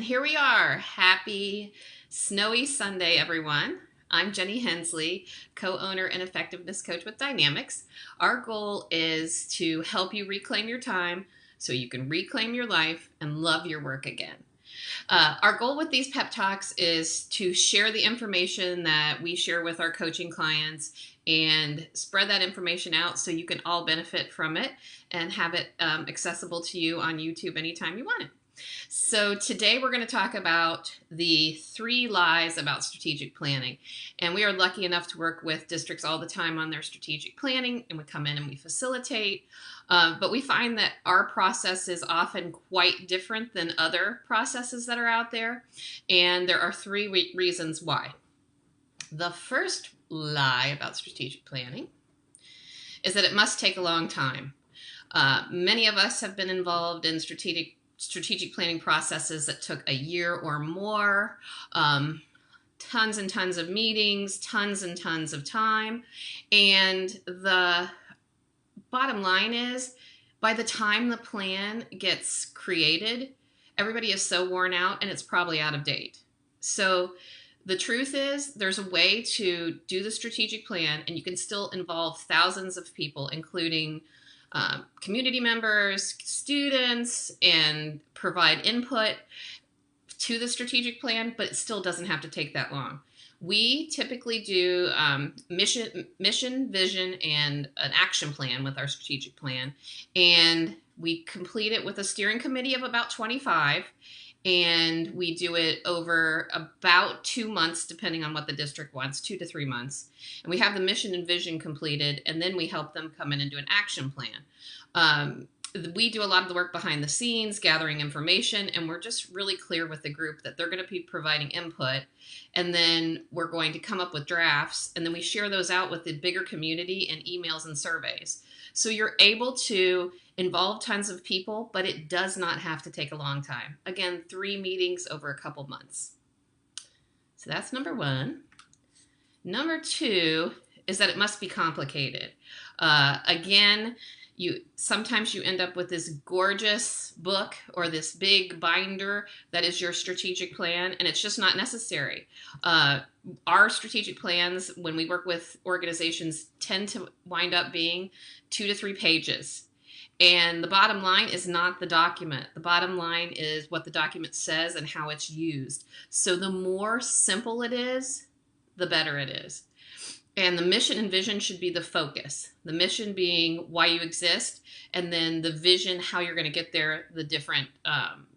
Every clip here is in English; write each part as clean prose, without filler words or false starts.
here we are. Happy snowy Sunday, everyone. I'm Jenny Hensley, co-owner and effectiveness coach with Dynamics. Our goal is to help you reclaim your time so you can reclaim your life and love your work again. Our goal with these pep talks is to share the information that we share with our coaching clients and spread that information out so you can all benefit from it and have it accessible to you on YouTube anytime you want it. So today we're going to talk about the 3 lies about strategic planning. And we are lucky enough to work with districts all the time on their strategic planning, and we come in and we facilitate. But we find that our process is often quite different than other processes that are out there. And there are 3 reasons why. The first lie about strategic planning is that it must take a long time. Many of us have been involved in strategic planning processes that took a year or more, tons and tons of meetings, tons and tons of time. And the bottom line is, by the time the plan gets created, everybody is so worn out and it's probably out of date. So the truth is, there's a way to do the strategic plan and you can still involve thousands of people, including community members, students, and provide input to the strategic plan, but it still doesn't have to take that long. We typically do mission, vision, and an action plan with our strategic plan, and we complete it with a steering committee of about 25, and we do it over about 2 months, depending on what the district wants, 2 to 3 months. And we have the mission and vision completed, and then we help them come in and do an action plan. We do a lot of the work behind the scenes, gathering information, and we're just really clear with the group that they're going to be providing input. And then we're going to come up with drafts, and then we share those out with the bigger community in emails and surveys. So you're able to involve tons of people, but it does not have to take a long time. Again, 3 meetings over a couple months. So that's number 1. Number 2 is that it must be complicated. Again, sometimes you end up with this gorgeous book or this big binder that is your strategic plan, and it's just not necessary. Our strategic plans, when we work with organizations, tend to wind up being 2 to 3 pages. And the bottom line is not the document. The bottom line is what the document says and how it's used. So the more simple it is, the better it is. And the mission and vision should be the focus. The mission being why you exist, and then the vision, how you're going to get there, the different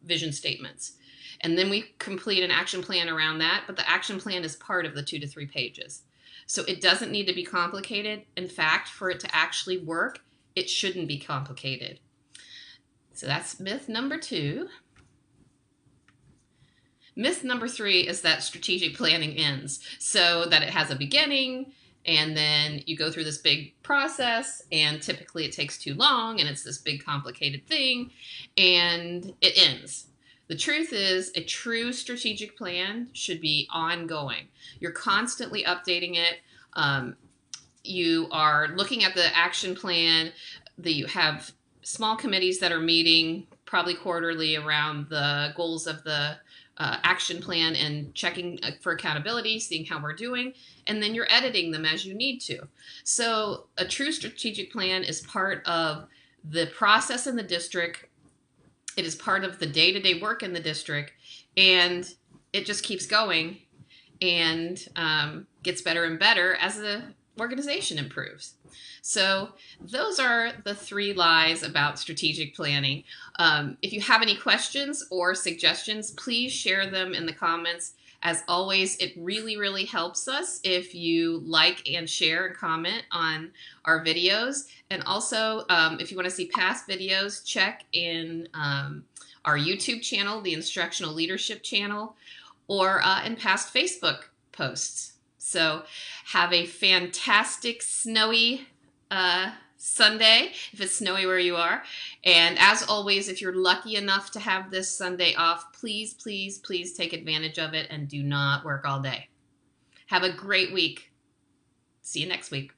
vision statements. And then we complete an action plan around that, but the action plan is part of the 2 to 3 pages. So it doesn't need to be complicated. In fact, for it to actually work, it shouldn't be complicated. So that's myth number 2. Myth number 3 is that strategic planning ends, so that it has a beginning, and then you go through this big process, and typically it takes too long, and it's this big complicated thing, and it ends. The truth is, a true strategic plan should be ongoing. You're constantly updating it. You are looking at the action plan. You have small committees that are meeting probably quarterly around the goals of the action plan and checking for accountability, seeing how we're doing, and then you're editing them as you need to. So a true strategic plan is part of the process in the district. It is part of the day-to-day work in the district, and it just keeps going and gets better and better as the organization improves. So those are the 3 lies about strategic planning. If you have any questions or suggestions, please share them in the comments. As always, it really, really helps us if you like and share and comment on our videos. And also, if you want to see past videos, check in our YouTube channel, the Instructional Leadership channel, or in past Facebook posts. So have a fantastic snowy Sunday, if it's snowy where you are. And as always, if you're lucky enough to have this Sunday off, please, please, please take advantage of it and do not work all day. Have a great week. See you next week.